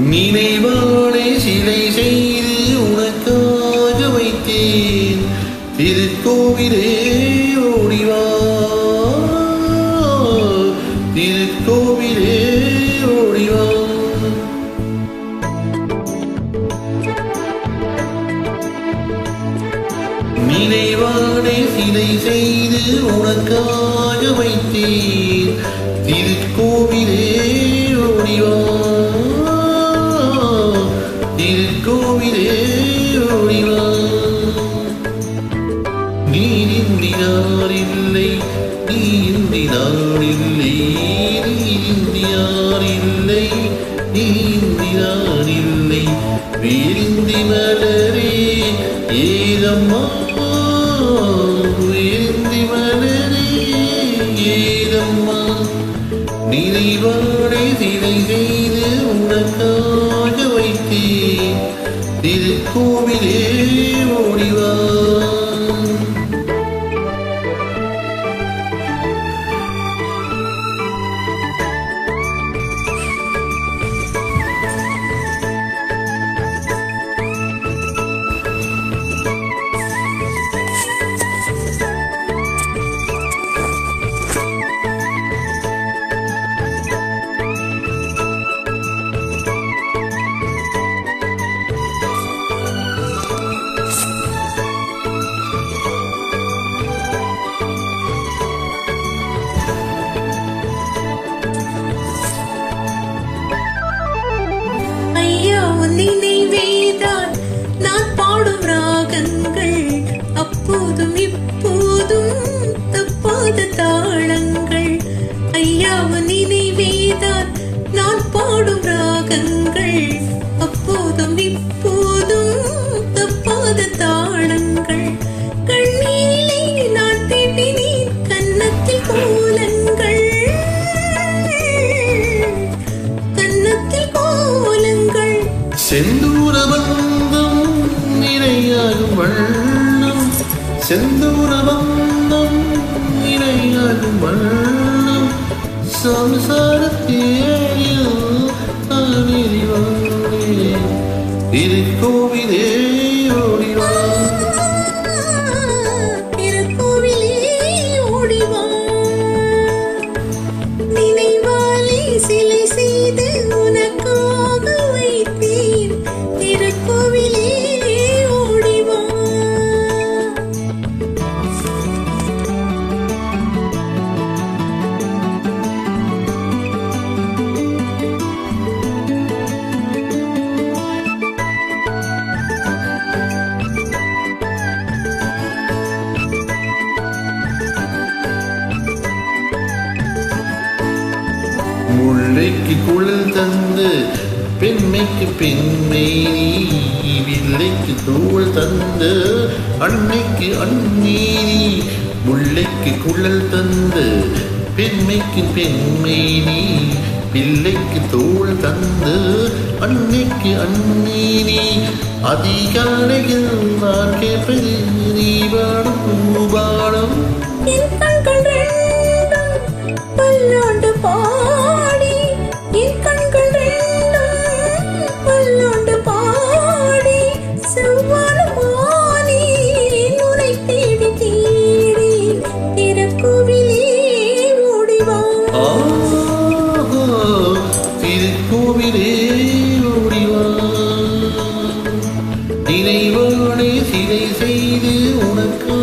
நினைவாளை சிலை செய்து உனக்காக வைத்தேன் திருக்கோவிலே ஓடிவா திருக்கோவிலே ஓடிவா நினைவாளை சிலை செய்து உனக்காக வைத்தேன் திருக்கோவிலே ஓடிவா திருக்கோவிலே ஓடிவா நீ இன்றி நான் இல்லை நீ இன்றி நான் இல்லை நீ இன்றி யார் இல்லை நீ இன்றி நான் இல்லை வேரிந்தி மலரே ஏதம்மா வேரிந்தி மலரே ஏதம்மா நினைவாடை சிலை செய்து உனக்காக வைத்தேன் திருக்கோவிலே ஓடிவா நினைவேதான் நான் பாடும் ராகங்கள் அப்போதும் இப்போதும் தப்பாத தாளங்கள் ஐயாவும் நினைவேதான் நான் பாடும் ராகங்கள் அப்போதும் இப்போதும் தப்பாத தாளங்கள் கண்ணீரிலே நான் தேடினேன் கன்னத்தில் கோலங்கள் கன்னத்தில் கோலங்கள் செந்தூர பந்தம் நிறையாகும் வண்ணம் செந்தூர பந்தம் நிறையாகும் வண்ணம் சம்சாரத்தேயில் திருக்கோவிலே ஓடிவா திருக்கோவிலே ஓடிவா நினைவாலே சிலை செய்து உனக்காக வைத்தேன் திருக்கோவிலே ஓடிவா முல்லைக்கு குழல் தந்து பெண்மைக்கு பெண்மை நீ வில்லைக்கு தோள் தந்து அன்னைக்கு அந்நீதி முல்லைக்கு குழல் தந்து பெண்மைக்கு பெண்மை நீ பிள்ளைக்கு தோள் தந்து அன்னைக்கு அந்நீதி அதிகாலையில் நான் கேட்பது நீ பாடும் பூபாடம் பல்லாண்டு பாடி என் கண்கள் ரெண்டும் பல்லாண்டு பாடி செவ்வானமானி உன்னை தேடி தேடி திருக்கோவிலே ஓடிவா திருக்கோவிலே ஓடிவா நினைவாடை சிலை செய்து உனக்கு